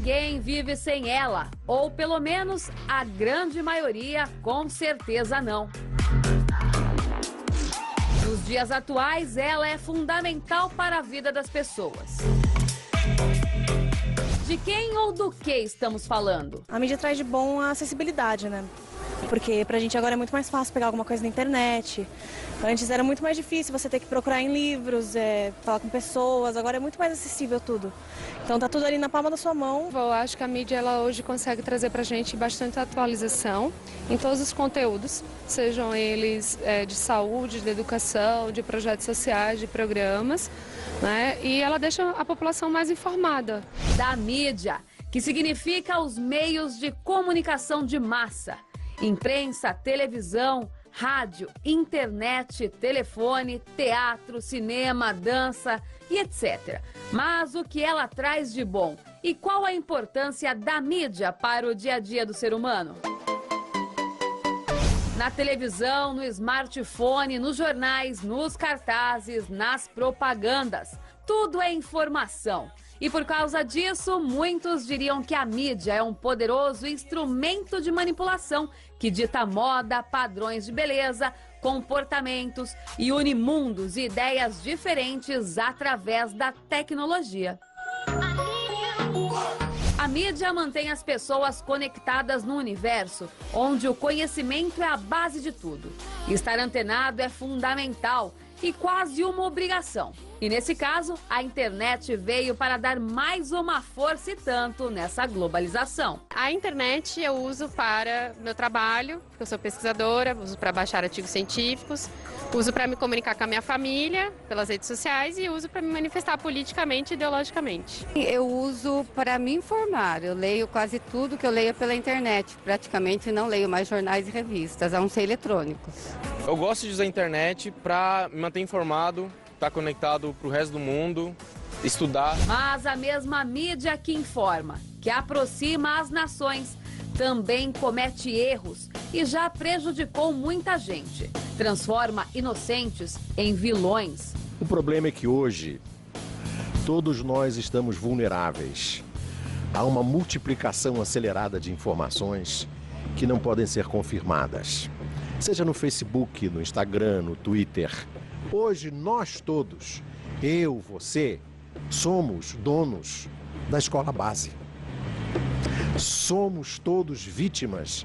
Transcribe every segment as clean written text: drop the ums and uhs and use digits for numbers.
ninguém vive sem ela, ou pelo menos a grande maioria com certeza não. Nos dias atuais, ela é fundamental para a vida das pessoas. De quem ou do que estamos falando? A mídia traz de bom a acessibilidade, né? Porque pra gente agora é muito mais fácil pegar alguma coisa na internet. Antes era muito mais difícil você ter que procurar em livros, falar com pessoas. Agora é muito mais acessível tudo. Então tá tudo ali na palma da sua mão. Eu acho que a mídia ela hoje consegue trazer pra gente bastante atualização em todos os conteúdos, sejam eles de saúde, de educação, de projetos sociais, de programas, né? E ela deixa a população mais informada. Da mídia, que significa os meios de comunicação de massa. Imprensa, televisão, rádio, internet, telefone, teatro, cinema, dança e etc. Mas o que ela traz de bom? E qual a importância da mídia para o dia a dia do ser humano? Na televisão, no smartphone, nos jornais, nos cartazes, nas propagandas. Tudo é informação. E por causa disso, muitos diriam que a mídia é um poderoso instrumento de manipulação que dita moda, padrões de beleza, comportamentos e une mundos e ideias diferentes através da tecnologia. A mídia mantém as pessoas conectadas no universo, onde o conhecimento é a base de tudo. Estar antenado é fundamental e quase uma obrigação. E nesse caso, a internet veio para dar mais uma força e tanto nessa globalização. A internet eu uso para meu trabalho, porque eu sou pesquisadora, uso para baixar artigos científicos, uso para me comunicar com a minha família pelas redes sociais e uso para me manifestar politicamente e ideologicamente. Eu uso para me informar, eu leio quase tudo que eu leio pela internet, praticamente não leio mais jornais e revistas, a não ser eletrônicos. Eu gosto de usar a internet para me manter informado, estar conectado para o resto do mundo, estudar. Mas a mesma mídia que informa, que aproxima as nações, também comete erros e já prejudicou muita gente. Transforma inocentes em vilões. O problema é que hoje todos nós estamos vulneráveis. Há uma multiplicação acelerada de informações que não podem ser confirmadas. Seja no Facebook, no Instagram, no Twitter. Hoje nós todos, eu, você, somos donos da escola base. Somos todos vítimas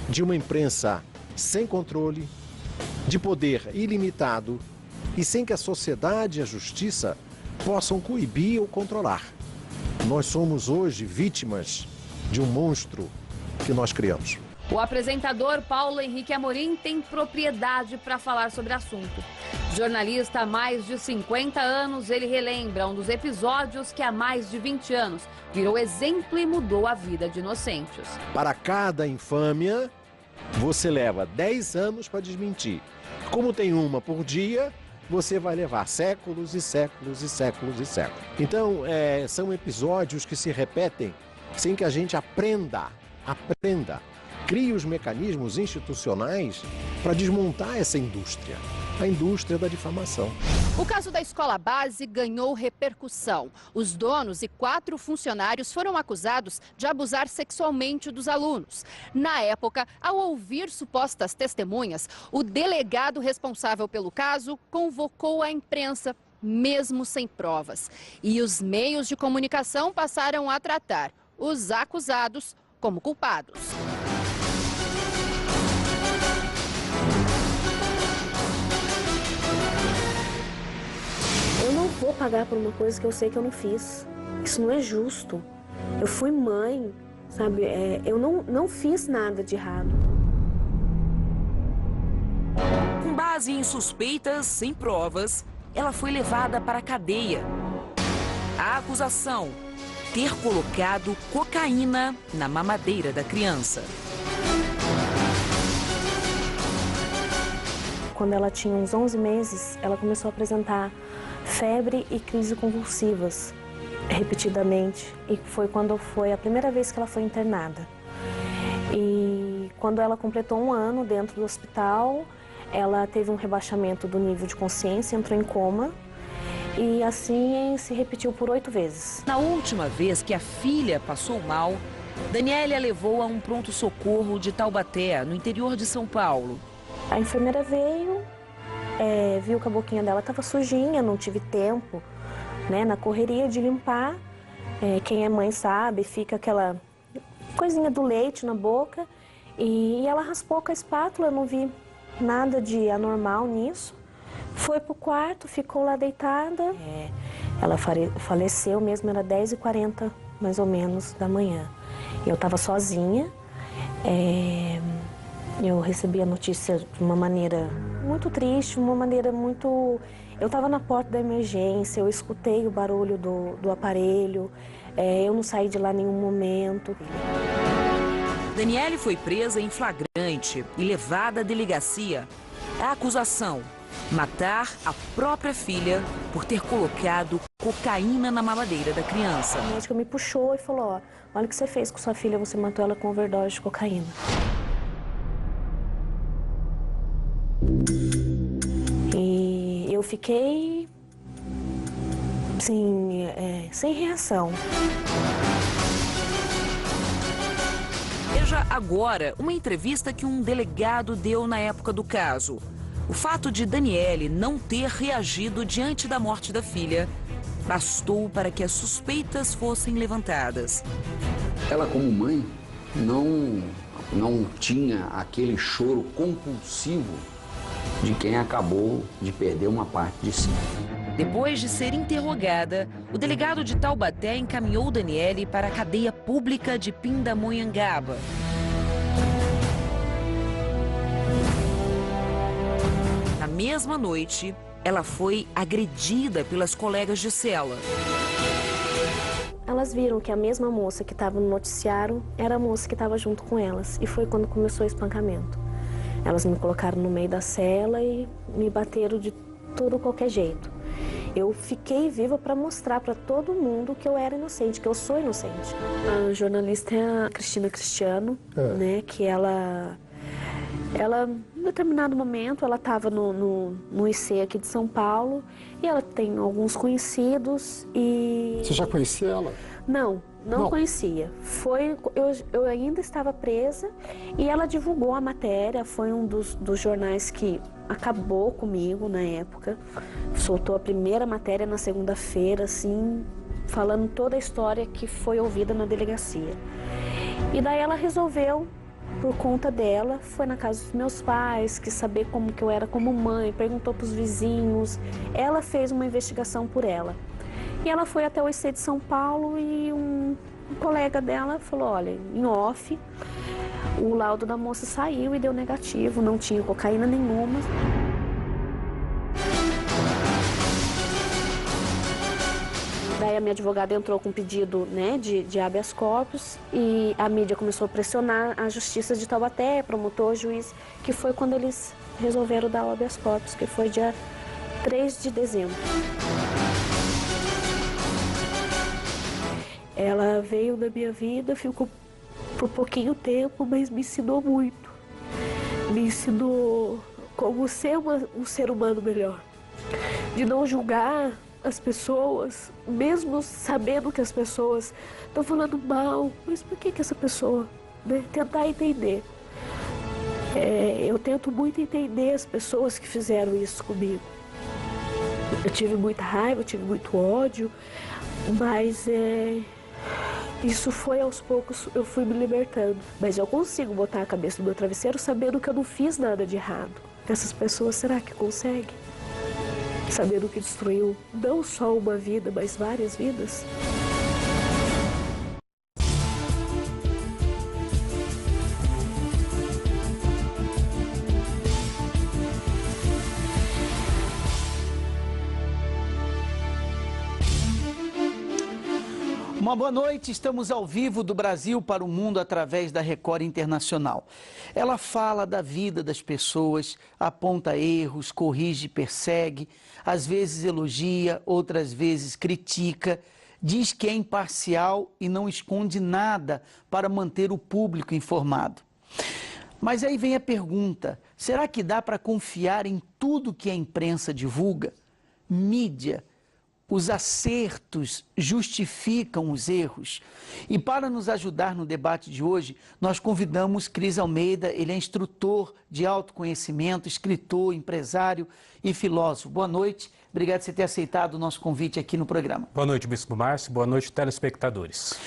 de uma imprensa sem controle, de poder ilimitado e sem que a sociedade e a justiça possam coibir ou controlar. Nós somos hoje vítimas de um monstro que nós criamos. O apresentador Paulo Henrique Amorim tem propriedade para falar sobre o assunto. Jornalista há mais de 50 anos, ele relembra um dos episódios que há mais de 20 anos virou exemplo e mudou a vida de inocentes. Para cada infâmia, você leva 10 anos para desmentir. Como tem uma por dia, você vai levar séculos e séculos e séculos e séculos. Então, são episódios que se repetem sem que a gente aprenda. Crie os mecanismos institucionais para desmontar essa indústria, a indústria da difamação. O caso da escola base ganhou repercussão. Os donos e 4 funcionários foram acusados de abusar sexualmente dos alunos. Na época, ao ouvir supostas testemunhas, o delegado responsável pelo caso convocou a imprensa, mesmo sem provas. E os meios de comunicação passaram a tratar os acusados como culpados. Eu não vou pagar por uma coisa que eu sei que eu não fiz. Isso não é justo. Eu fui mãe, sabe? Eu não fiz nada de errado. Com base em suspeitas sem provas, ela foi levada para a cadeia. A acusação: ter colocado cocaína na mamadeira da criança. Quando ela tinha uns 11 meses, ela começou a apresentar febre e crises convulsivas, repetidamente. E foi a primeira vez que ela foi internada. E quando ela completou 1 ano dentro do hospital, ela teve um rebaixamento do nível de consciência, entrou em coma. E assim se repetiu por 8 vezes. Na última vez que a filha passou mal, Daniele a levou a um pronto-socorro de Taubaté, no interior de São Paulo. A enfermeira veio, viu que a boquinha dela estava sujinha, não tive tempo, né, na correria de limpar. Quem é mãe sabe, fica aquela coisinha do leite na boca. E ela raspou com a espátula, não vi nada de anormal nisso. Foi pro quarto, ficou lá deitada. Ela faleceu mesmo, era 10h40 mais ou menos da manhã. Eu estava sozinha. Eu recebi a notícia de uma maneira muito triste, uma maneira muito... Eu estava na porta da emergência, eu escutei o barulho do aparelho, eu não saí de lá em nenhum momento. Daniele foi presa em flagrante e levada à delegacia. A acusação: matar a própria filha por ter colocado cocaína na mamadeira da criança. A médica me puxou e falou: ó, olha o que você fez com sua filha, você matou ela com overdose de cocaína. E eu fiquei assim, sem reação. Veja agora uma entrevista que um delegado deu na época do caso. O fato de Daniele não ter reagido diante da morte da filha bastou para que as suspeitas fossem levantadas. Ela, como mãe, não tinha aquele choro compulsivo de quem acabou de perder uma parte de si. Depois de ser interrogada, o delegado de Taubaté encaminhou Daniele para a cadeia pública de Pindamonhangaba. Na mesma noite, ela foi agredida pelas colegas de cela. Elas viram que a mesma moça que estava no noticiário era a moça que estava junto com elas. E foi quando começou o espancamento. Elas me colocaram no meio da cela e me bateram de todo qualquer jeito. Eu fiquei viva para mostrar para todo mundo que eu era inocente, que eu sou inocente. A jornalista é a Cristina Cristiano, né, que ela em determinado momento, ela estava no IC aqui de São Paulo e ela tem alguns conhecidos e... Você já conhecia ela? Não conhecia. Eu ainda estava presa e ela divulgou a matéria, foi um dos jornais que acabou comigo na época. Soltou a primeira matéria na segunda-feira, assim, falando toda a história que foi ouvida na delegacia. E daí ela resolveu, por conta dela, foi na casa dos meus pais, quis saber como que eu era como mãe, perguntou para os vizinhos. Ela fez uma investigação por ela. E ela foi até o IC de São Paulo e um colega dela falou, olha, em off, o laudo da moça saiu e deu negativo, não tinha cocaína nenhuma. Daí a minha advogada entrou com um pedido, né, de habeas corpus e a mídia começou a pressionar a justiça de Taubaté, promotor, juiz, que foi quando eles resolveram dar o habeas corpus, que foi dia 3 de dezembro. Ela veio na minha vida, ficou por pouquinho tempo, mas me ensinou muito. Me ensinou como ser um ser humano melhor. De não julgar as pessoas, mesmo sabendo que as pessoas estão falando mal, mas por que essa pessoa, né? Tentar entender. Eu tento muito entender as pessoas que fizeram isso comigo. Eu tive muita raiva, eu tive muito ódio, mas isso foi aos poucos, eu fui me libertando. Mas eu consigo botar a cabeça no meu travesseiro sabendo que eu não fiz nada de errado. Essas pessoas, será que conseguem? Sabendo que destruiu não só uma vida, mas várias vidas? Uma boa noite, estamos ao vivo do Brasil para o mundo através da Record Internacional. Ela fala da vida das pessoas, aponta erros, corrige, persegue, às vezes elogia, outras vezes critica, diz que é imparcial e não esconde nada para manter o público informado. Mas aí vem a pergunta, será que dá para confiar em tudo que a imprensa divulga? Mídia, os acertos justificam os erros? E para nos ajudar no debate de hoje, nós convidamos Cris Almeida. Ele é instrutor de autoconhecimento, escritor, empresário e filósofo. Boa noite, obrigado por você ter aceitado o nosso convite aqui no programa. Boa noite, Bispo Márcio, boa noite, telespectadores.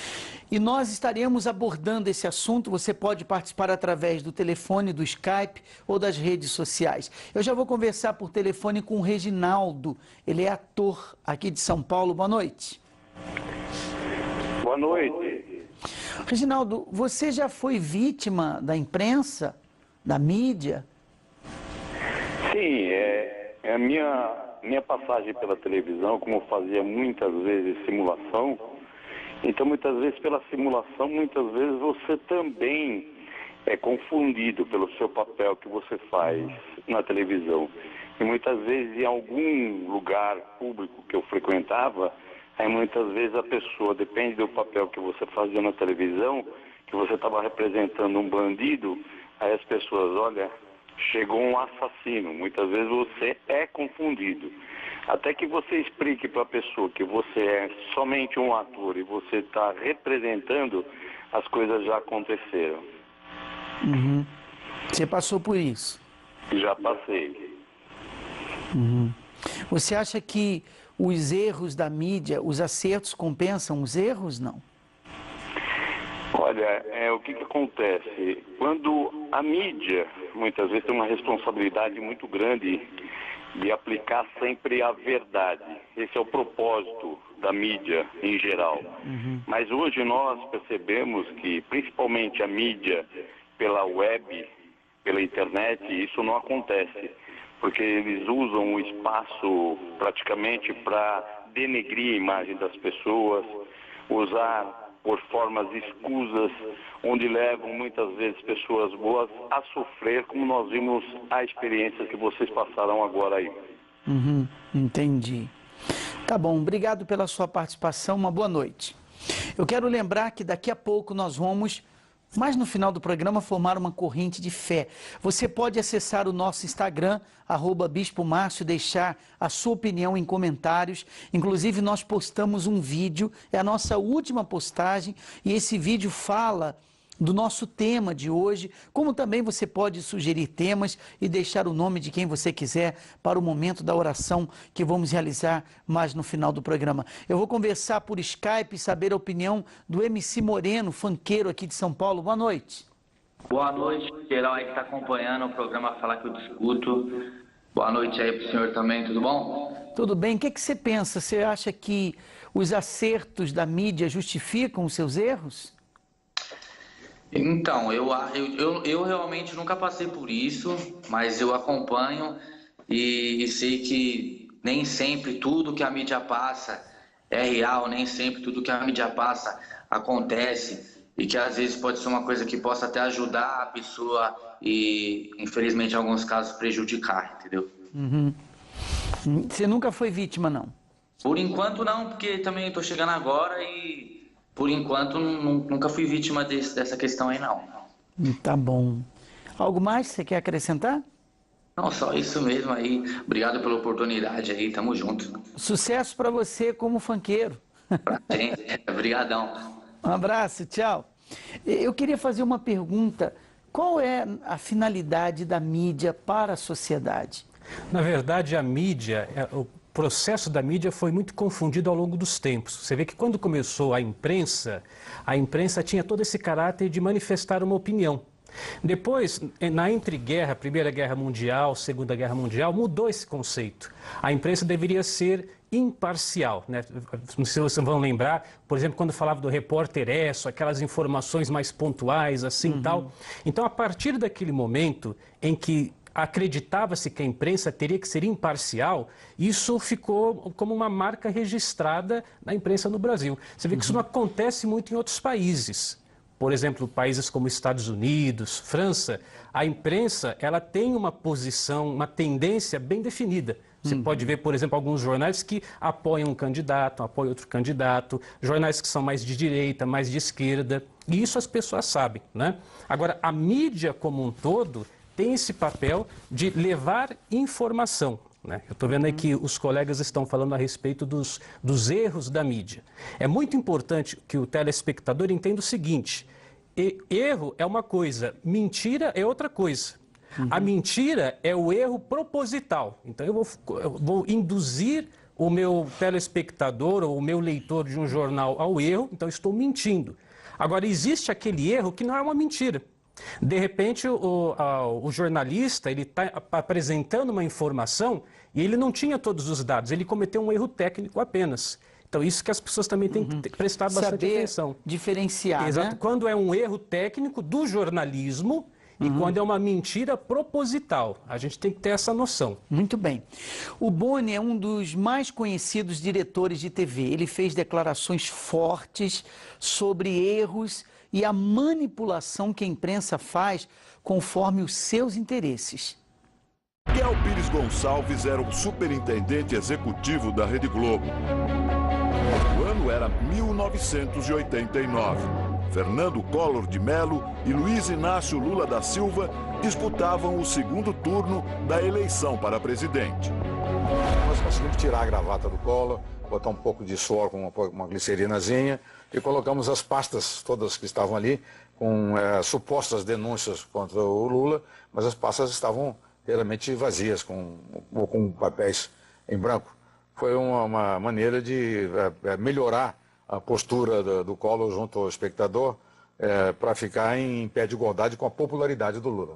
E nós estaremos abordando esse assunto. Você pode participar através do telefone, do Skype ou das redes sociais. Eu já vou conversar por telefone com o Reginaldo. Ele é ator aqui de São Paulo. Boa noite. Boa noite. Reginaldo, você já foi vítima da imprensa, da mídia? Sim, a minha passagem pela televisão, como eu fazia muitas vezes simulação, então muitas vezes pela simulação, muitas vezes você também é confundido pelo seu papel que você faz na televisão. E muitas vezes em algum lugar público que eu frequentava, aí muitas vezes a pessoa, depende do papel que você fazia na televisão, que você estava representando um bandido, aí as pessoas, olha, chegou um assassino. Muitas vezes você é confundido. Até que você explique para a pessoa que você é somente um ator e você está representando, as coisas já aconteceram. Uhum. Você passou por isso? Já passei. Uhum. Você acha que os erros da mídia, os acertos compensam os erros, não? Olha, o que acontece? Quando a mídia, muitas vezes, tem uma responsabilidade muito grande de aplicar sempre a verdade. Esse é o propósito da mídia em geral. Uhum. Mas hoje nós percebemos que, principalmente a mídia pela web, pela internet, isso não acontece. Porque eles usam o espaço praticamente para denegrir a imagem das pessoas, usar por formas escusas, onde levam muitas vezes pessoas boas a sofrer, como nós vimos a experiência que vocês passaram agora aí. Uhum, entendi. Tá bom, obrigado pela sua participação, uma boa noite. Eu quero lembrar que daqui a pouco nós vamos, mais no final do programa, formar uma corrente de fé. Você pode acessar o nosso Instagram, @Bispo Márcio, deixar a sua opinião em comentários. Inclusive, nós postamos um vídeo, é a nossa última postagem, e esse vídeo fala do nosso tema de hoje, como também você pode sugerir temas e deixar o nome de quem você quiser para o momento da oração que vamos realizar mais no final do programa. Eu vou conversar por Skype e saber a opinião do MC Moreno, funkeiro aqui de São Paulo. Boa noite. Boa noite, geral aí que está acompanhando o programa Falar Que Eu Discuto. Boa noite aí para o senhor também, tudo bom? Tudo bem. O que você pensa? Você acha que os acertos da mídia justificam os seus erros? Então, eu realmente nunca passei por isso, mas eu acompanho e sei que nem sempre tudo que a mídia passa é real, nem sempre tudo que a mídia passa acontece e que às vezes pode ser uma coisa que possa até ajudar a pessoa e, infelizmente, em alguns casos prejudicar, entendeu? Uhum. Você nunca foi vítima, não? Por enquanto não, porque também estou chegando agora e... Por enquanto, nunca fui vítima dessa questão aí, não. Tá bom. Algo mais que você quer acrescentar? Não, só isso mesmo aí. Obrigado pela oportunidade aí, tamo junto. Sucesso para você como funkeiro. Pra gente, obrigadão. Um abraço, tchau. Eu queria fazer uma pergunta. Qual é a finalidade da mídia para a sociedade? Na verdade, a mídia... O processo da mídia foi muito confundido ao longo dos tempos. Você vê que quando começou a imprensa tinha todo esse caráter de manifestar uma opinião. Depois, na entreguerra, Primeira Guerra Mundial, Segunda Guerra Mundial, mudou esse conceito. A imprensa deveria ser imparcial, né? Não sei se vocês vão lembrar, por exemplo, quando falava do repórter Esso, aquelas informações mais pontuais, assim e tal. Então, a partir daquele momento em que acreditava-se que a imprensa teria que ser imparcial, isso ficou como uma marca registrada na imprensa no Brasil. Você vê que isso não acontece muito em outros países. Por exemplo, países como Estados Unidos, França, a imprensa ela tem uma posição, uma tendência bem definida. Você pode ver, por exemplo, alguns jornais que apoiam um candidato, apoiam outro candidato, jornais que são mais de direita, mais de esquerda, e isso as pessoas sabem, né? Agora, a mídia como um todo tem esse papel de levar informação. né? Eu estou vendo aí que os colegas estão falando a respeito dos erros da mídia. É muito importante que o telespectador entenda o seguinte: erro é uma coisa, mentira é outra coisa. A mentira é o erro proposital. Então eu vou induzir o meu telespectador ou o meu leitor de um jornal ao erro, então eu estou mentindo. Agora, existe aquele erro que não é uma mentira. De repente, o jornalista ele está apresentando uma informação e ele não tinha todos os dados, ele cometeu um erro técnico apenas. Então, isso que as pessoas também têm que prestar bastante atenção. Diferenciar, exato, né? Quando é um erro técnico do jornalismo e quando é uma mentira proposital. A gente tem que ter essa noção. Muito bem. O Boni é um dos mais conhecidos diretores de TV. Ele fez declarações fortes sobre erros e a manipulação que a imprensa faz conforme os seus interesses. Miguel Pires Gonçalves era o superintendente executivo da Rede Globo. O ano era 1989. Fernando Collor de Mello e Luiz Inácio Lula da Silva disputavam o segundo turno da eleição para presidente. Nós conseguimos tirar a gravata do Collor, botar um pouco de suor com uma glicerinazinha e colocamos as pastas todas que estavam ali com supostas denúncias contra o Lula, mas as pastas estavam realmente vazias, com papéis em branco. Foi uma maneira de melhorar a postura do Collor junto ao espectador para ficar em pé de igualdade com a popularidade do Lula.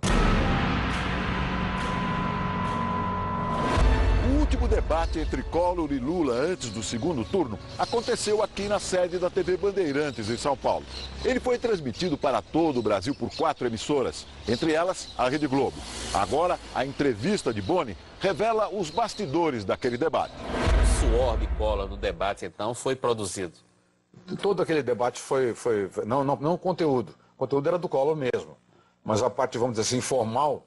O último debate entre Collor e Lula antes do segundo turno aconteceu aqui na sede da TV Bandeirantes, em São Paulo. Ele foi transmitido para todo o Brasil por 4 emissoras, entre elas a Rede Globo. Agora, a entrevista de Boni revela os bastidores daquele debate. O suor de Collor no debate, então, foi produzido. Todo aquele debate não o conteúdo. O conteúdo era do Collor mesmo. Mas a parte, vamos dizer assim, informal,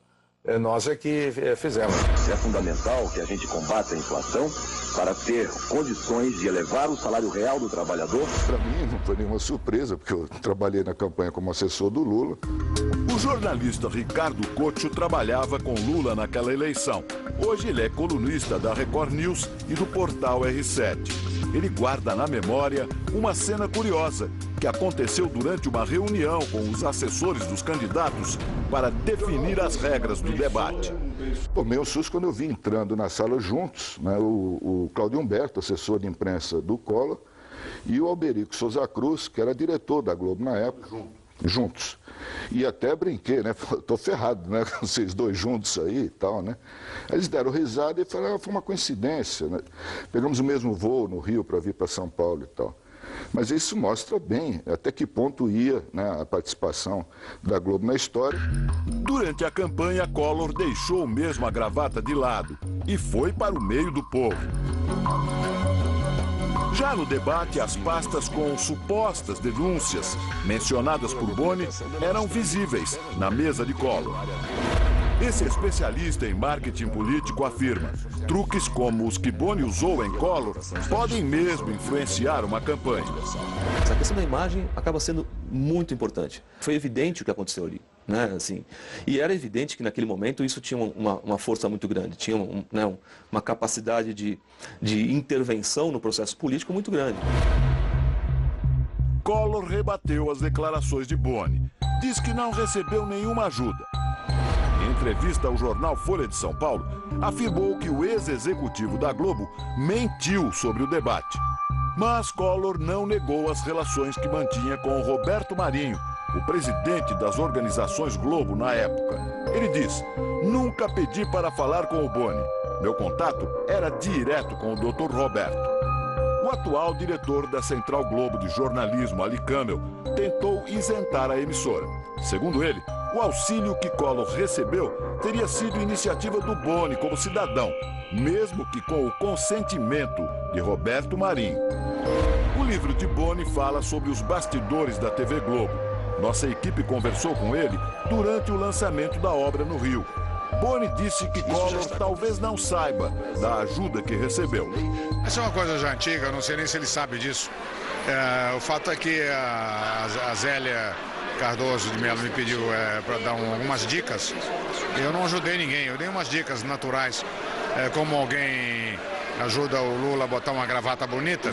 nós é que fizemos. É fundamental que a gente combata a inflação para ter condições de elevar o salário real do trabalhador. Para mim não foi nenhuma surpresa, porque eu trabalhei na campanha como assessor do Lula. O jornalista Ricardo Couto trabalhava com Lula naquela eleição. Hoje ele é colunista da Record News e do portal R7. Ele guarda na memória uma cena curiosa que aconteceu durante uma reunião com os assessores dos candidatos para definir as regras do debate. Tomei um susto quando eu vi entrando na sala juntos, né, o Cláudio Humberto, assessor de imprensa do Collor, e o Alberico Souza Cruz, que era diretor da Globo na época, juntos. E até brinquei, né? Tô ferrado, né? Com vocês dois juntos aí e tal, né? Eles deram risada e falaram, foi uma coincidência, né? Pegamos o mesmo voo no Rio para vir para São Paulo e tal. Mas isso mostra bem até que ponto ia, né, a participação da Globo na história. Durante a campanha, Collor deixou mesmo a gravata de lado e foi para o meio do povo. Já no debate, as pastas com supostas denúncias mencionadas por Boni eram visíveis na mesa de Collor. Esse especialista em marketing político afirma: truques como os que Boni usou em Collor podem mesmo influenciar uma campanha. Essa questão da imagem acaba sendo muito importante. Foi evidente o que aconteceu ali, né? Assim, e era evidente que naquele momento isso tinha uma força muito grande, tinha uma capacidade de intervenção no processo político muito grande. Collor rebateu as declarações de Boni. Diz que não recebeu nenhuma ajuda. Em entrevista ao jornal Folha de São Paulo, afirmou que o ex-executivo da Globo mentiu sobre o debate. Mas Collor não negou as relações que mantinha com Roberto Marinho, o presidente das organizações Globo na época. Ele diz: nunca pedi para falar com o Boni. Meu contato era direto com o Dr. Roberto. O atual diretor da Central Globo de Jornalismo, Ali Camel, tentou isentar a emissora. Segundo ele, o auxílio que Collor recebeu teria sido iniciativa do Boni como cidadão, mesmo que com o consentimento de Roberto Marinho. O livro de Boni fala sobre os bastidores da TV Globo. Nossa equipe conversou com ele durante o lançamento da obra no Rio. Boni disse que Collor talvez não saiba da ajuda que recebeu. Essa é uma coisa já antiga, eu não sei nem se ele sabe disso. O fato é que a Zélia Cardoso de Mello me pediu para dar algumas dicas. Eu não ajudei ninguém, eu dei umas dicas naturais. como alguém ajuda o Lula a botar uma gravata bonita,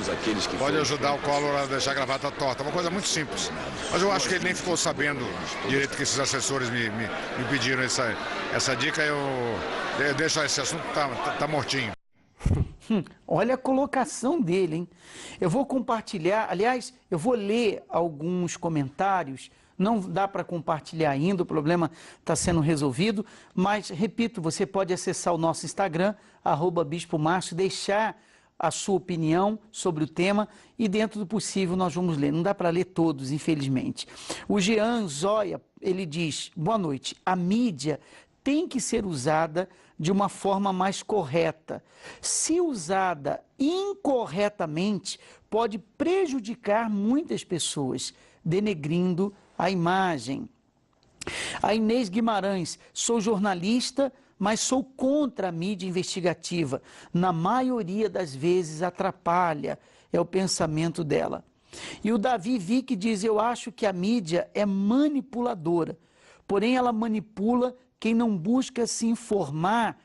pode ajudar o Collor a deixar a gravata torta. Uma coisa muito simples. Mas eu acho que ele nem ficou sabendo direito que esses assessores me pediram essa dica. Eu deixo esse assunto, tá mortinho. Olha a colocação dele, hein? Eu vou compartilhar, aliás, eu vou ler alguns comentários. Não dá para compartilhar ainda, o problema está sendo resolvido, mas, repito, você pode acessar o nosso Instagram, @BispoMárcio, deixar a sua opinião sobre o tema e, dentro do possível, nós vamos ler. Não dá para ler todos, infelizmente. O Jean Zóia, ele diz, boa noite, a mídia tem que ser usada de uma forma mais correta. Se usada incorretamente, pode prejudicar muitas pessoas, denegrindo a imagem. A Inês Guimarães, sou jornalista, mas sou contra a mídia investigativa. Na maioria das vezes atrapalha, é o pensamento dela. E o Davi Vick diz, eu acho que a mídia é manipuladora, porém ela manipula quem não busca se informar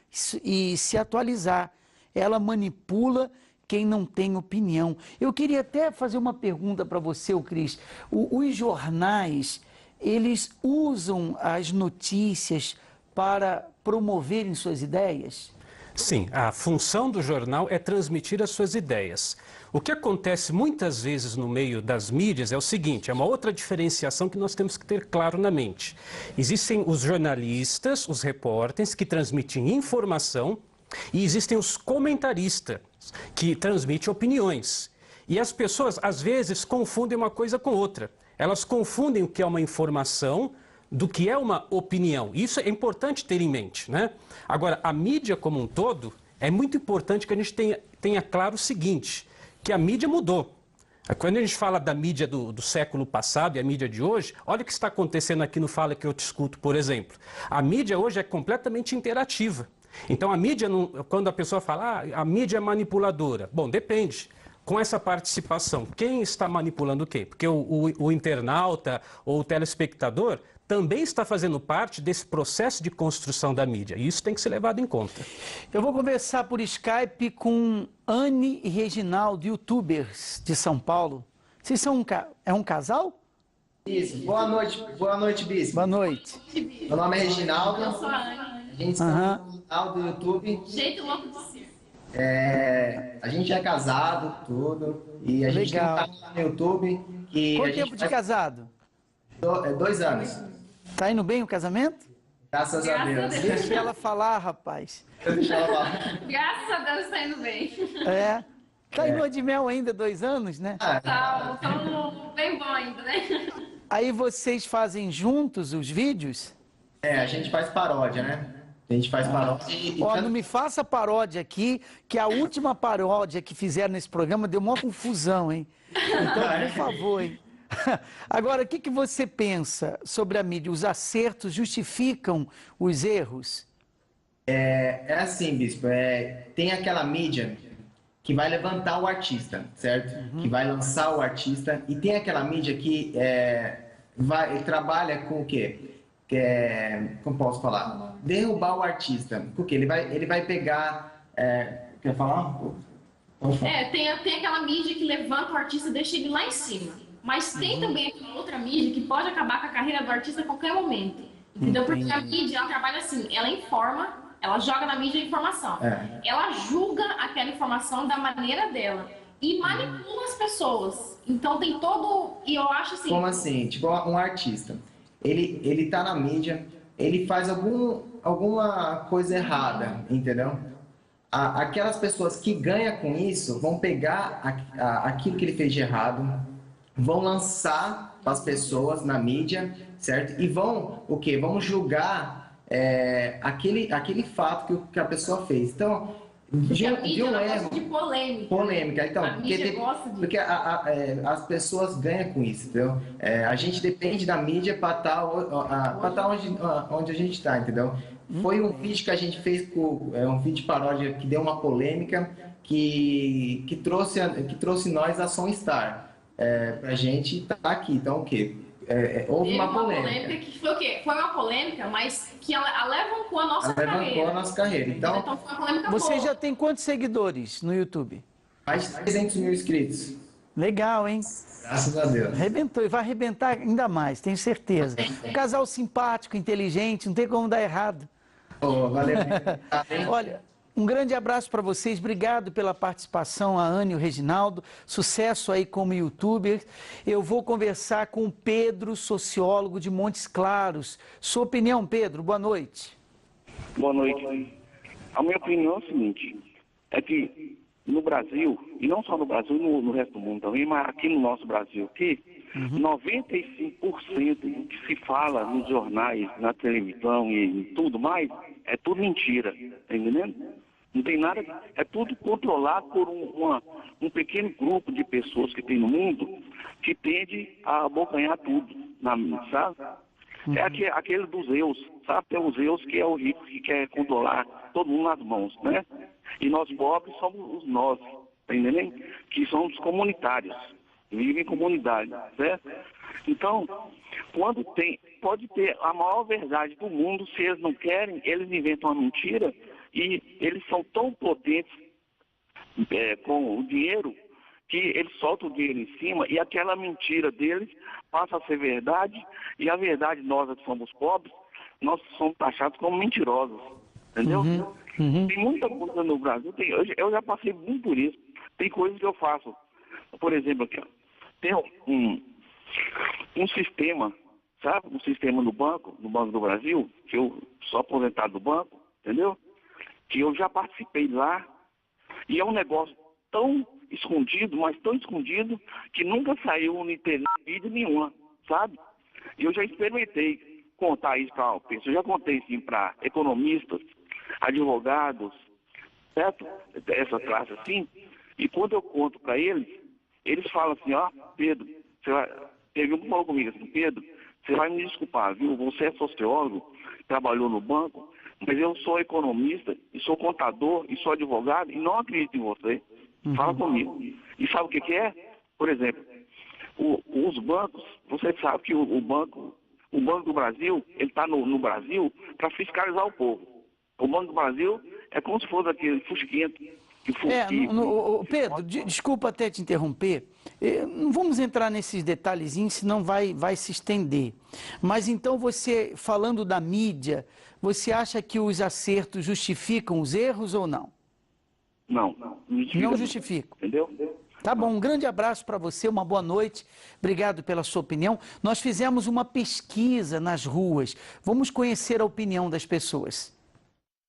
e se atualizar. Ela manipula quem não tem opinião. Eu queria até fazer uma pergunta para você, Cris. Os jornais, eles usam as notícias para promoverem suas ideias? Sim, a função do jornal é transmitir as suas ideias. O que acontece muitas vezes no meio das mídias é o seguinte, é uma outra diferenciação que nós temos que ter claro na mente. Existem os jornalistas, os repórteres, que transmitem informação, e existem os comentaristas, que transmitem opiniões. E as pessoas, às vezes, confundem uma coisa com outra. Elas confundem o que é uma informação do que é uma opinião. Isso é importante ter em mente, né? Agora, a mídia como um todo, é muito importante que a gente tenha claro o seguinte, que a mídia mudou. Quando a gente fala da mídia do século passado e a mídia de hoje, olha o que está acontecendo aqui no Fala Que Eu Te Escuto, por exemplo. A mídia hoje é completamente interativa. Então, a mídia, quando a pessoa fala, a mídia é manipuladora, bom, depende. Com essa participação, quem está manipulando quem? Porque o internauta ou o telespectador também está fazendo parte desse processo de construção da mídia. E isso tem que ser levado em conta. Eu vou conversar por Skype com Anne e Reginaldo, youtubers de São Paulo. Vocês são um casal? Isso. Boa noite, Bispo. Boa noite. Meu nome é Reginaldo. Eu sou a Anne. A gente está no canal do YouTube. Jeito louco de ser. A gente é casado, tudo. E a gente tem um canal no YouTube. Quanto tempo de casado? 2 anos. Tá indo bem o casamento? Graças a Deus. Deixa ela falar, rapaz. Deixa ela falar. Graças a Deus tá indo bem. Tá em lua de mel ainda, 2 anos, né? Tá bem bom ainda, né? Aí vocês fazem juntos os vídeos? A gente faz paródia, né? A gente faz paródia. Ó, não me faça paródia aqui, que a última paródia que fizeram nesse programa deu uma confusão, hein? Então, por favor, hein? Agora, o que você pensa sobre a mídia? Os acertos justificam os erros? É assim, Bispo, tem aquela mídia que vai levantar o artista, certo? Que vai lançar o artista, e tem aquela mídia que trabalha com o quê? Como posso falar? Derrubar o artista. Porque ele vai pegar... quer falar? Tem aquela mídia que levanta o artista e deixa ele lá em cima. Mas tem também aquela outra mídia que pode acabar com a carreira do artista a qualquer momento. Entendeu? Porque a mídia, ela trabalha assim, ela informa, ela joga na mídia a informação. Ela julga aquela informação da maneira dela e manipula as pessoas. Então tem todo... E eu acho assim... Como assim? Tipo, um artista. Ele tá na mídia, ele faz alguma coisa errada, entendeu? Aquelas pessoas que ganham com isso vão pegar aquilo que ele fez de errado, vão lançar para as pessoas na mídia, certo? E vão, o quê? Vão julgar aquele fato que a pessoa fez. Então, de um erro... de polêmica. Polêmica. Então, a mídia gosta disso. porque as pessoas ganham com isso, entendeu? A gente depende da mídia para estar onde a gente está, entendeu? Foi um vídeo que a gente fez, um vídeo de paródia que deu uma polêmica, que trouxe nós a Som Star. Pra gente estar aqui. Então, o quê? houve uma Teve polêmica. que foi o quê? Foi uma polêmica, mas que ela alavancou a nossa carreira. Alavancou a nossa carreira. Então foi uma polêmica Você boa. já tem quantos seguidores no YouTube? Mais de 300 mil inscritos. Legal, hein? Graças a Deus. Arrebentou e vai arrebentar ainda mais, tenho certeza. Um casal simpático, inteligente, não tem como dar errado. Valeu. Olha, um grande abraço para vocês, obrigado pela participação, a Ana e o Reginaldo, sucesso aí como youtuber. Eu vou conversar com o Pedro, sociólogo de Montes Claros. Sua opinião, Pedro, boa noite. Boa noite. A minha opinião é o seguinte, é que no Brasil, e não só no Brasil, no resto do mundo também, mas aqui no nosso Brasil, aqui, 95% do que se fala nos jornais, na televisão e tudo mais, é tudo mentira, tá entendendo? Não tem nada, é tudo controlado por um pequeno grupo de pessoas que tem no mundo que tende a abocanhar tudo, sabe? É aquele dos Zeus, sabe? Tem o Zeus que é o rico, que quer controlar todo mundo nas mãos, né? E nós pobres somos os nós, tá entendendo? Que somos comunitários, vivem em comunidade, certo? Então, pode ter a maior verdade do mundo, se eles não querem, eles inventam uma mentira e eles são tão potentes com o dinheiro que eles soltam o dinheiro em cima e aquela mentira deles passa a ser verdade e a verdade, nós que somos pobres, nós somos taxados como mentirosos, entendeu? Tem muita coisa no Brasil, eu já passei muito por isso, tem coisas que eu faço, por exemplo, aqui, ó, tem um sistema, sabe, um sistema no Banco do Brasil, que eu sou aposentado do banco, entendeu? Que eu já participei lá, e é um negócio tão escondido, mas tão escondido, que nunca saiu na internet, vídeo nenhuma, sabe? E eu já experimentei contar isso para pessoas, eu já contei sim para economistas, advogados, certo? Essa classe assim, e quando eu conto para eles, eles falam assim, ó, Pedro, teve um que falou comigo assim, Pedro, você vai me desculpar, viu? Você é sociólogo, trabalhou no banco, mas eu sou economista, e sou contador, e sou advogado, e não acredito em você. Fala comigo. E sabe o que é? Por exemplo, os bancos, você sabe que o Banco do Brasil, ele está no Brasil para fiscalizar o povo. O Banco do Brasil é como se fosse aquele fusquento. Pedro, desculpa até te interromper, não vamos entrar nesses detalhezinhos, senão vai se estender. Mas então você, falando da mídia, você acha que os acertos justificam os erros ou não? Não justificam. Entendeu? Tá bom, um grande abraço para você, uma boa noite, obrigado pela sua opinião. Nós fizemos uma pesquisa nas ruas, vamos conhecer a opinião das pessoas.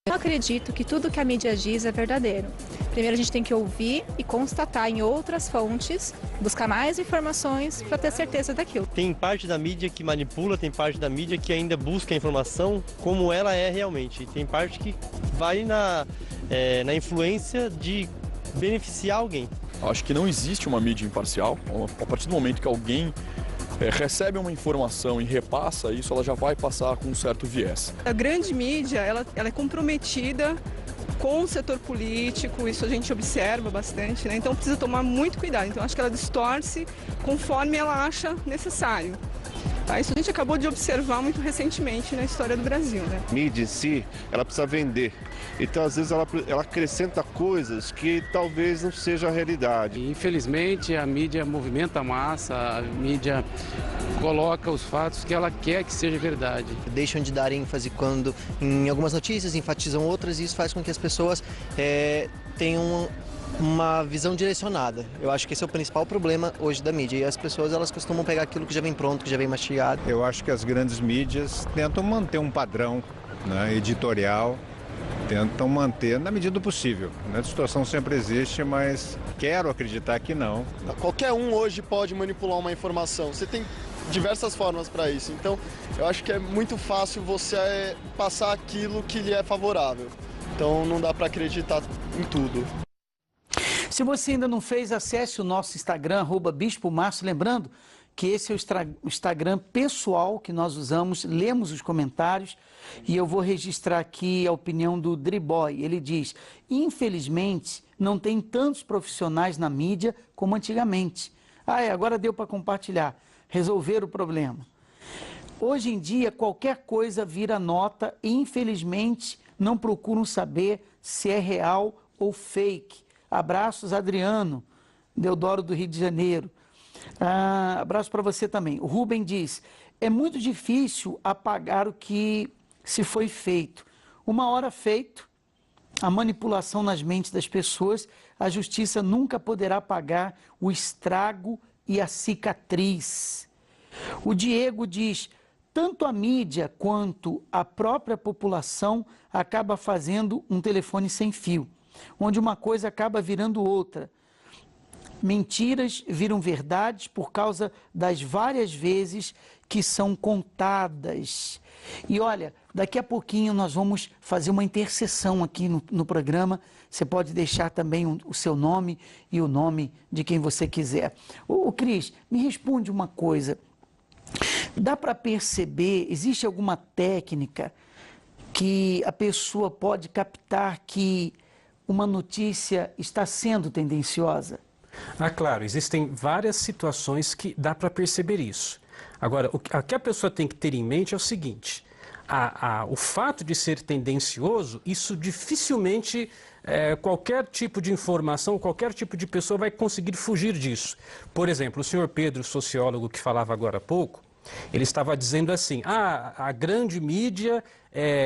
Eu acredito que tudo que a mídia diz é verdadeiro. Primeiro a gente tem que ouvir e constatar em outras fontes, buscar mais informações para ter certeza daquilo. Tem parte da mídia que manipula, tem parte da mídia que ainda busca a informação como ela é realmente. Tem parte que vai na influência de beneficiar alguém. Acho que não existe uma mídia imparcial. A partir do momento que alguém recebe uma informação e repassa isso, ela já vai passar com um certo viés. A grande mídia, ela é comprometida com o setor político, isso a gente observa bastante, né? Então precisa tomar muito cuidado. Então acho que ela distorce conforme ela acha necessário. Tá? Isso a gente acabou de observar muito recentemente na história do Brasil, né? A mídia em si, ela precisa vender. Então, às vezes, ela acrescenta coisas que talvez não seja a realidade. Infelizmente, a mídia movimenta a massa, a mídia coloca os fatos que ela quer que seja verdade. Deixam de dar ênfase quando, em algumas notícias, enfatizam outras, e isso faz com que as pessoas tenham uma visão direcionada. Eu acho que esse é o principal problema hoje da mídia. E as pessoas, elas costumam pegar aquilo que já vem pronto, que já vem mastigado. Eu acho que as grandes mídias tentam manter um padrão, né, editorial, tentam manter na medida do possível. A distorção sempre existe, mas quero acreditar que não. Qualquer um hoje pode manipular uma informação. Você tem diversas formas para isso. Então, eu acho que é muito fácil você passar aquilo que lhe é favorável. Então, não dá para acreditar em tudo. Se você ainda não fez, acesse o nosso Instagram, @BispoMárcio. Lembrando que esse é o Instagram pessoal que nós usamos, lemos os comentários e eu vou registrar aqui a opinião do Driboy. Ele diz, infelizmente, não tem tantos profissionais na mídia como antigamente. Agora deu para compartilhar. resolver o problema. Hoje em dia, qualquer coisa vira nota e, infelizmente, não procuram saber se é real ou fake. Abraços, Adriano, Deodoro do Rio de Janeiro. Abraço para você também. O Rubem diz, é muito difícil apagar o que se foi feito. Uma hora feito, a manipulação nas mentes das pessoas, a justiça nunca poderá apagar o estrago e a cicatriz. O Diego diz, tanto a mídia quanto a própria população acaba fazendo um telefone sem fio, onde uma coisa acaba virando outra. Mentiras viram verdades por causa das várias vezes que são contadas. E olha, daqui a pouquinho nós vamos fazer uma intercessão aqui no programa. Você pode deixar também o seu nome e o nome de quem você quiser. Ô Cris, me responde uma coisa. Dá para perceber, existe alguma técnica que a pessoa pode captar que uma notícia está sendo tendenciosa? Claro, existem várias situações que dá para perceber isso. Agora, o que a pessoa tem que ter em mente é o seguinte, o fato de ser tendencioso, isso dificilmente qualquer tipo de informação, qualquer tipo de pessoa vai conseguir fugir disso. Por exemplo, o senhor Pedro, sociólogo que falava agora há pouco, ele estava dizendo assim, a grande mídia,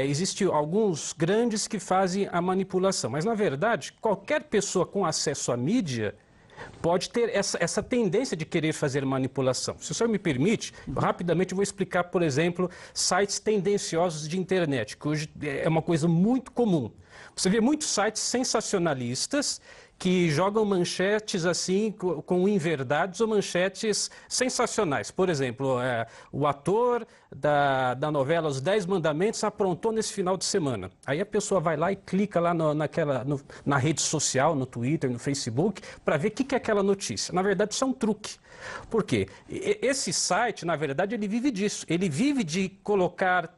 existem alguns grandes que fazem a manipulação, mas na verdade, qualquer pessoa com acesso à mídia pode ter essa tendência de querer fazer manipulação. Se o senhor me permite, rapidamente eu vou explicar, por exemplo, sites tendenciosos de internet, que hoje é uma coisa muito comum. Você vê muitos sites sensacionalistas que jogam manchetes assim com inverdades ou manchetes sensacionais. Por exemplo, o ator da novela Os 10 Mandamentos aprontou nesse final de semana. Aí a pessoa vai lá e clica lá na rede social, no Twitter, no Facebook, para ver o que é aquela notícia. Na verdade, isso é um truque. Por quê? Esse site, na verdade, ele vive disso. Ele vive de colocar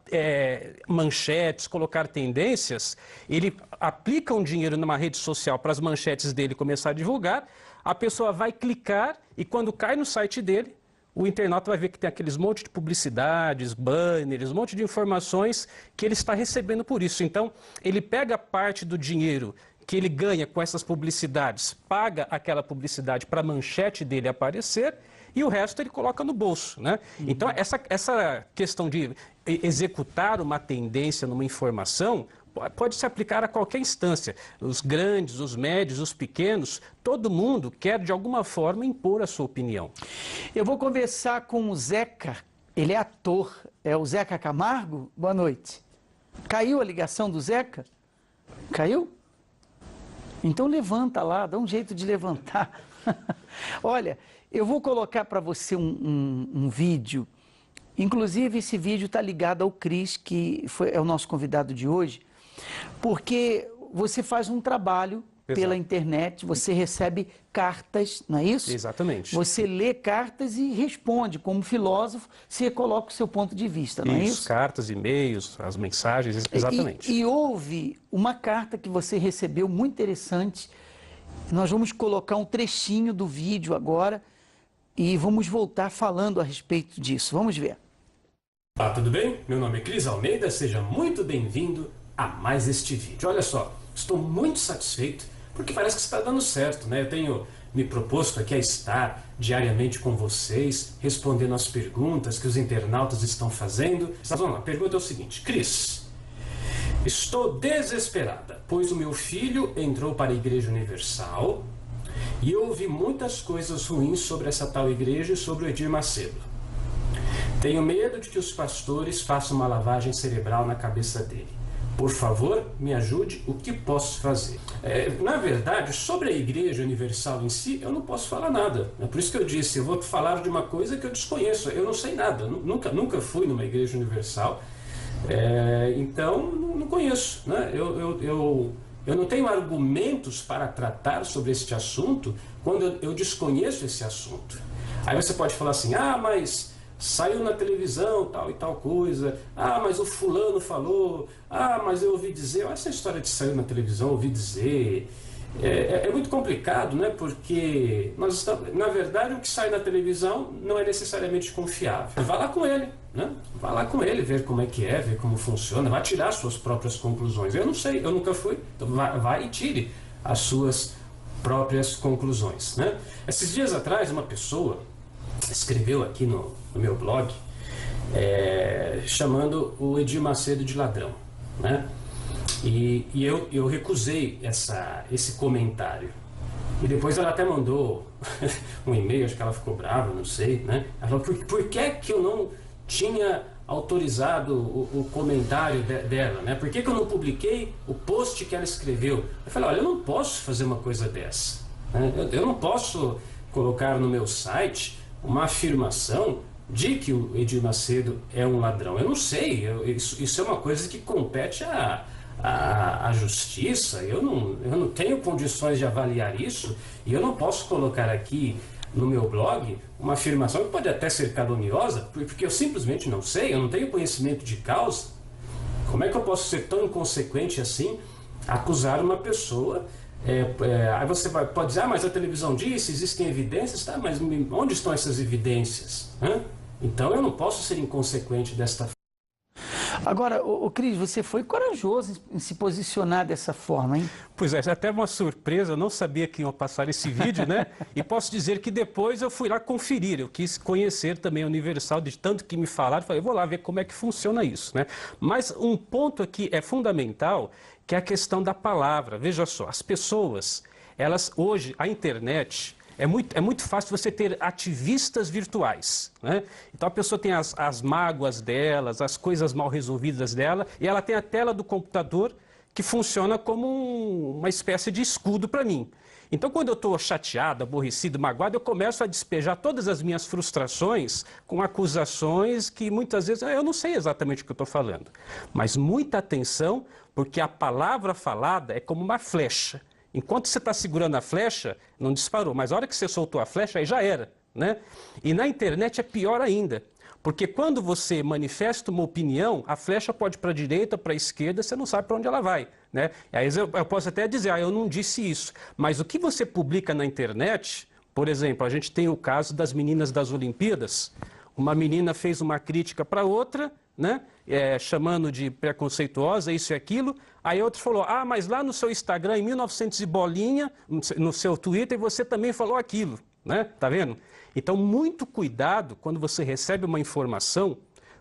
manchetes, colocar tendências. Ele aplica um dinheiro numa rede social para as manchetes dele começar a divulgar. A pessoa vai clicar e quando cai no site dele, o internauta vai ver que tem aqueles monte de publicidades, banners, um monte de informações que ele está recebendo por isso. Então, ele pega parte do dinheiro que ele ganha com essas publicidades, paga aquela publicidade para a manchete dele aparecer e o resto ele coloca no bolso, né? Então, essa questão de executar uma tendência numa informação pode se aplicar a qualquer instância. Os grandes, os médios, os pequenos, todo mundo quer de alguma forma impor a sua opinião. Eu vou conversar com o Zeca, ele é ator, é o Zeca Camargo. Boa noite. Caiu a ligação do Zeca? Caiu? Então levanta lá, dá um jeito de levantar. Olha, eu vou colocar para você um vídeo. Inclusive, esse vídeo está ligado ao Cris, que é o nosso convidado de hoje, porque você faz um trabalho pela internet, você recebe cartas, não é isso? Exatamente. Você lê cartas e responde, como filósofo, você coloca o seu ponto de vista, não é isso? Cartas, e-mails, as mensagens, exatamente. E houve uma carta que você recebeu muito interessante, nós vamos colocar um trechinho do vídeo agora e vamos voltar falando a respeito disso, vamos ver. Olá, tudo bem? Meu nome é Cris Almeida, seja muito bem-vindo a mais este vídeo. Olha só, estou muito satisfeito porque parece que está dando certo, né? Eu tenho me proposto aqui a estar diariamente com vocês, respondendo as perguntas que os internautas estão fazendo. Vamos lá, a pergunta é o seguinte, Cris, estou desesperada, pois o meu filho entrou para a Igreja Universal e eu ouvi muitas coisas ruins sobre essa tal igreja e sobre o Edir Macedo. Tenho medo de que os pastores façam uma lavagem cerebral na cabeça dele. Por favor, me ajude, o que posso fazer? Na verdade, sobre a Igreja Universal em si, eu não posso falar nada. É por isso que eu disse, eu vou falar de uma coisa que eu desconheço. Eu não sei nada, nunca fui numa Igreja Universal, então não conheço, né? Eu não tenho argumentos para tratar sobre este assunto quando eu desconheço esse assunto. Aí você pode falar assim, mas saiu na televisão tal e tal coisa, mas o fulano falou, mas eu ouvi dizer, essa história de saiu na televisão, ouvi dizer, É muito complicado, né? Porque na verdade o que sai na televisão não é necessariamente confiável. Vá lá com ele, né? Vá lá com ele, ver como é que é, ver como funciona, vai tirar suas próprias conclusões. Eu não sei, eu nunca fui, então vai e tire as suas próprias conclusões, né? Esses dias atrás uma pessoa escreveu aqui no meu blog chamando o Edir Macedo de ladrão, né? E eu recusei esse comentário. E depois ela até mandou um e-mail, acho que ela ficou brava, não sei, né? Ela falou, por que eu não tinha autorizado o comentário dela, né? Por que eu não publiquei o post que ela escreveu? Eu falei, olha, eu não posso fazer uma coisa dessa, né? Eu não posso colocar no meu site uma afirmação de que o Edir Macedo é um ladrão. Eu não sei, isso é uma coisa que compete à justiça. Eu não tenho condições de avaliar isso e eu não posso colocar aqui no meu blog uma afirmação que pode até ser caluniosa, porque eu simplesmente não sei, eu não tenho conhecimento de causa. Como é que eu posso ser tão inconsequente assim, acusar uma pessoa? Aí você pode dizer, mas a televisão disse, existem evidências, tá? Mas onde estão essas evidências? Então eu não posso ser inconsequente desta forma. Agora, Cris, você foi corajoso em se posicionar dessa forma, hein? Pois é, até uma surpresa, eu não sabia que iam passar esse vídeo, né? E posso dizer que depois eu fui lá conferir, eu quis conhecer também a Universal, de tanto que me falaram, falei, eu vou lá ver como é que funciona isso, né? Mas um ponto aqui é fundamental, que é a questão da palavra. Veja só, as pessoas, elas hoje, a internet... É muito fácil você ter ativistas virtuais, né? Então a pessoa tem as mágoas delas, as coisas mal resolvidas dela, e ela tem a tela do computador que funciona como uma espécie de escudo para mim. Então quando eu estou chateado, aborrecido, magoado, eu começo a despejar todas as minhas frustrações com acusações que muitas vezes eu não sei exatamente o que eu estou falando. Mas muita atenção, porque a palavra falada é como uma flecha. Enquanto você está segurando a flecha, não disparou, mas a hora que você soltou a flecha, aí já era, né? E na internet é pior ainda, porque quando você manifesta uma opinião, a flecha pode ir para a direita, para a esquerda, você não sabe para onde ela vai, né? E aí eu posso até dizer, eu não disse isso, mas o que você publica na internet, por exemplo, a gente tem o caso das meninas das Olimpíadas, uma menina fez uma crítica para outra, né? Chamando de preconceituosa, isso e aquilo. Aí outro falou, mas lá no seu Instagram, em 1900 e bolinha, no seu Twitter, você também falou aquilo, né? Tá vendo? Então, muito cuidado quando você recebe uma informação,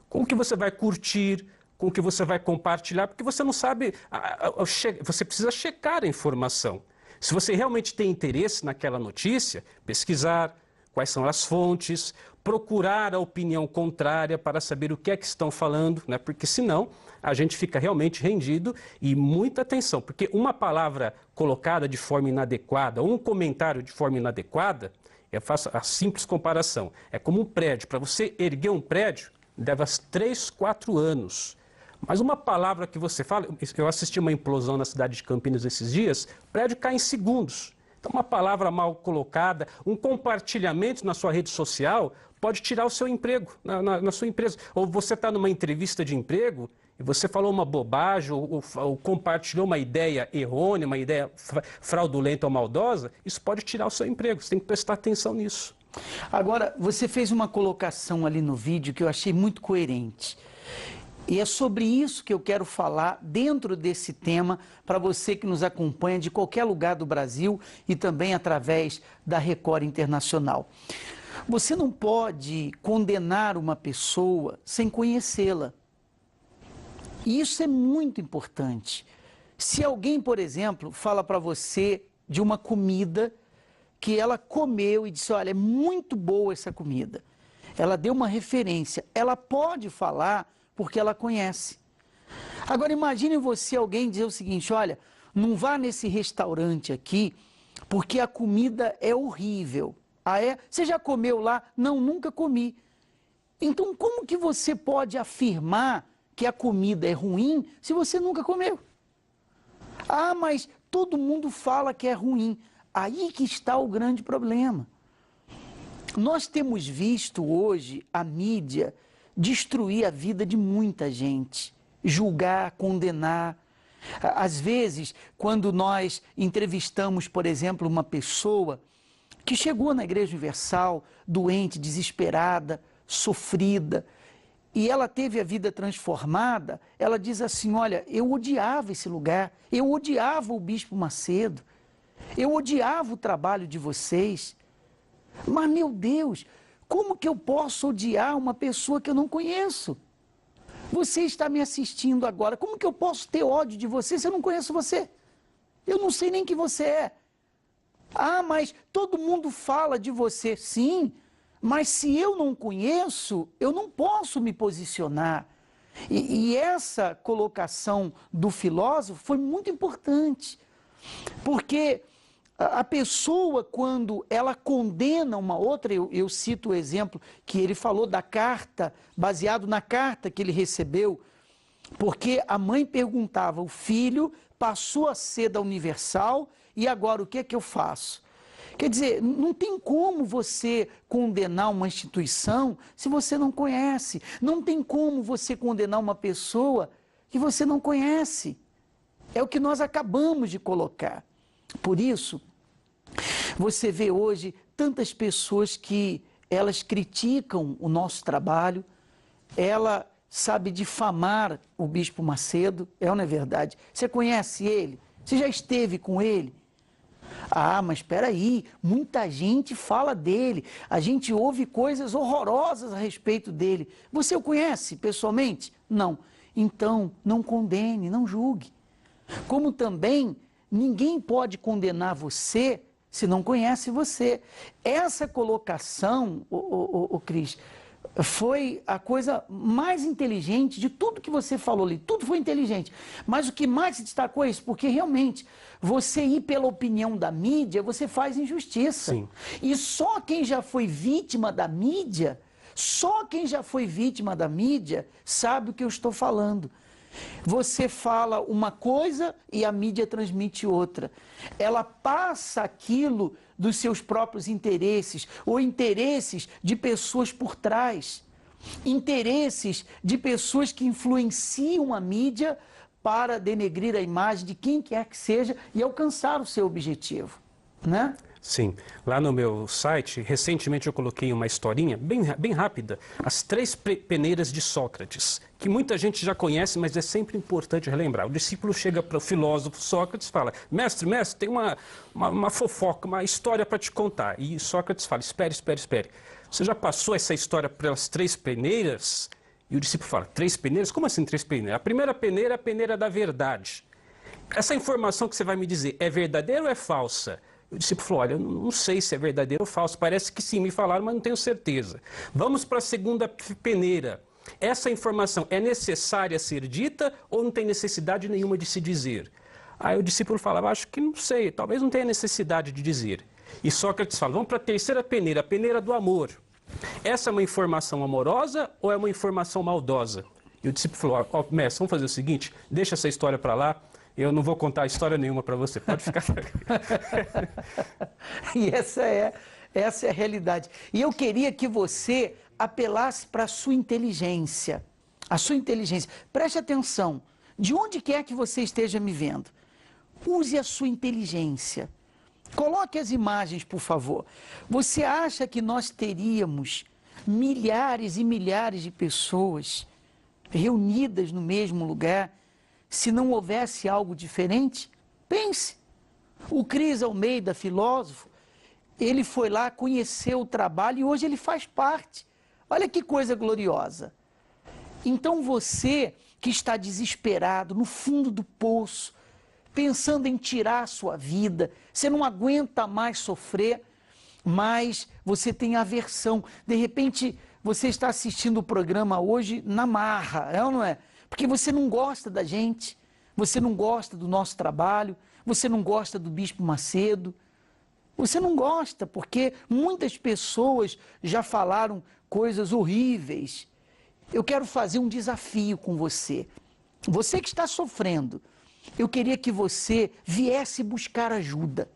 com o que você vai curtir, com o que você vai compartilhar, porque você não sabe, você precisa checar a informação. Se você realmente tem interesse naquela notícia, pesquisar quais são as fontes, procurar a opinião contrária para saber o que é que estão falando, né? Porque senão a gente fica realmente rendido. E muita atenção, porque uma palavra colocada de forma inadequada, ou um comentário de forma inadequada, eu faço a simples comparação, é como um prédio. Para você erguer um prédio, leva 3, 4 anos. Mas uma palavra que você fala, eu assisti uma implosão na cidade de Campinas esses dias, o prédio cai em segundos. Então, uma palavra mal colocada, um compartilhamento na sua rede social pode tirar o seu emprego na sua empresa. Ou você está numa entrevista de emprego e você falou uma bobagem ou compartilhou uma ideia errônea, uma ideia fraudulenta ou maldosa, isso pode tirar o seu emprego. Você tem que prestar atenção nisso. Agora, você fez uma colocação ali no vídeo que eu achei muito coerente. E é sobre isso que eu quero falar dentro desse tema para você que nos acompanha de qualquer lugar do Brasil e também através da Record Internacional. Você não pode condenar uma pessoa sem conhecê-la. E isso é muito importante. Se alguém, por exemplo, fala para você de uma comida que ela comeu e disse, olha, é muito boa essa comida. Ela deu uma referência. Ela pode falar porque ela conhece. Agora imagine você, alguém dizer o seguinte, olha, não vá nesse restaurante aqui porque a comida é horrível. Ah, é? Você já comeu lá? Não, nunca comi. Então como que você pode afirmar que a comida é ruim se você nunca comeu? Ah, mas todo mundo fala que é ruim. Aí que está o grande problema. Nós temos visto hoje a mídia destruir a vida de muita gente, julgar, condenar. Às vezes, quando nós entrevistamos, por exemplo, uma pessoa que chegou na Igreja Universal, doente, desesperada, sofrida, e ela teve a vida transformada, ela diz assim, olha, eu odiava esse lugar, eu odiava o Bispo Macedo, eu odiava o trabalho de vocês, mas, meu Deus, como que eu posso odiar uma pessoa que eu não conheço? Você está me assistindo agora, como que eu posso ter ódio de você se eu não conheço você? Eu não sei nem quem você é. Ah, mas todo mundo fala de você. Sim, mas se eu não conheço, eu não posso me posicionar. E essa colocação do filósofo foi muito importante, porque a pessoa, quando ela condena uma outra, eu cito o exemplo que ele falou da carta, baseado na carta que ele recebeu, porque a mãe perguntava, o filho passou a ser da Universal e agora o que é que eu faço? Quer dizer, não tem como você condenar uma instituição se você não conhece, não tem como você condenar uma pessoa que você não conhece. É o que nós acabamos de colocar. Por isso, você vê hoje tantas pessoas que elas criticam o nosso trabalho, ela sabe difamar o Bispo Macedo, não é verdade? Você conhece ele? Você já esteve com ele? Ah, mas espera aí, muita gente fala dele, a gente ouve coisas horrorosas a respeito dele. Você o conhece pessoalmente? Não. Então, não condene, não julgue. Como também, ninguém pode condenar você se não conhece você. Essa colocação, Cris, foi a coisa mais inteligente de tudo que você falou ali. Tudo foi inteligente. Mas o que mais se destacou é isso, porque realmente você ir pela opinião da mídia, você faz injustiça. Sim. E só quem já foi vítima da mídia, sabe o que eu estou falando. Você fala uma coisa e a mídia transmite outra. Ela passa aquilo dos seus próprios interesses, ou interesses de pessoas por trás. Interesses de pessoas que influenciam a mídia para denegrir a imagem de quem quer que seja e alcançar o seu objetivo, né? Sim. Lá no meu site, recentemente eu coloquei uma historinha bem rápida, as 3 peneiras de Sócrates, que muita gente já conhece, mas é sempre importante relembrar. O discípulo chega para o filósofo Sócrates e fala, mestre, tem uma fofoca, uma história para te contar. E Sócrates fala, espere. Você já passou essa história pelas 3 peneiras? E o discípulo fala, 3 peneiras? Como assim 3 peneiras? A primeira peneira é a peneira da verdade. Essa informação que você vai me dizer é verdadeira ou é falsa? O discípulo falou, olha, eu não sei se é verdadeiro ou falso, parece que sim, me falaram, mas não tenho certeza. Vamos para a segunda peneira. Essa informação é necessária ser dita ou não tem necessidade nenhuma de se dizer? Aí o discípulo falava, acho que não sei, talvez não tenha necessidade de dizer. E Sócrates fala, vamos para a terceira peneira, a peneira do amor. Essa é uma informação amorosa ou é uma informação maldosa? E o discípulo falou, mestre, vamos fazer o seguinte, deixa essa história para lá, eu não vou contar história nenhuma para você, pode ficar. E essa é a realidade. E eu queria que você apelasse para a sua inteligência. A sua inteligência. Preste atenção, de onde quer que você esteja me vendo, use a sua inteligência. Coloque as imagens, por favor. Você acha que nós teríamos milhares e milhares de pessoas reunidas no mesmo lugar se não houvesse algo diferente? Pense. O Cris Almeida, filósofo, ele foi lá, conheceu o trabalho e hoje ele faz parte. Olha que coisa gloriosa. Então você que está desesperado, no fundo do poço, pensando em tirar a sua vida, você não aguenta mais sofrer, mas você tem aversão. De repente, você está assistindo o programa hoje na marra, é ou não é? Porque você não gosta da gente, você não gosta do nosso trabalho, você não gosta do Bispo Macedo, você não gosta porque muitas pessoas já falaram coisas horríveis. Eu quero fazer um desafio com você. Você que está sofrendo, eu queria que você viesse buscar ajuda.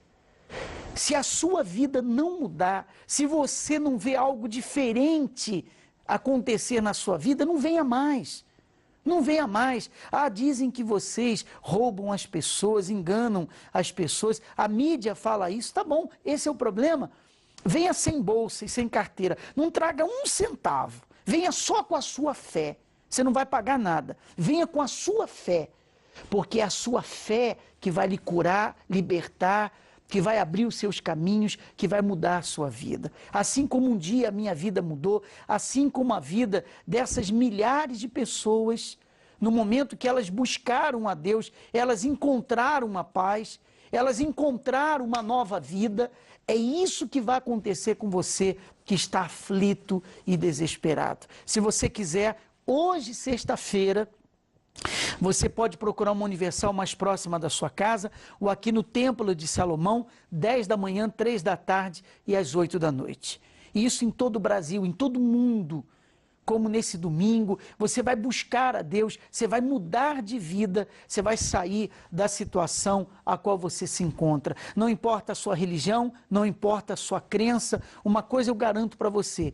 Se a sua vida não mudar, se você não vê algo diferente acontecer na sua vida, não venha mais. Não venha mais. Ah, dizem que vocês roubam as pessoas, enganam as pessoas. A mídia fala isso, tá bom, esse é o problema. Venha sem bolsa e sem carteira. Não traga um centavo. Venha só com a sua fé. Você não vai pagar nada. Venha com a sua fé. Porque é a sua fé que vai lhe curar, libertar, que vai abrir os seus caminhos, que vai mudar a sua vida. Assim como um dia a minha vida mudou, assim como a vida dessas milhares de pessoas, no momento que elas buscaram a Deus, elas encontraram uma paz, elas encontraram uma nova vida. É isso que vai acontecer com você que está aflito e desesperado. Se você quiser, hoje, sexta-feira, você pode procurar uma Universal mais próxima da sua casa ou aqui no Templo de Salomão, 10 da manhã, 3 da tarde e às 8 da noite. E isso em todo o Brasil, em todo o mundo. Como nesse domingo, você vai buscar a Deus, você vai mudar de vida, você vai sair da situação a qual você se encontra. Não importa a sua religião, não importa a sua crença, uma coisa eu garanto para você,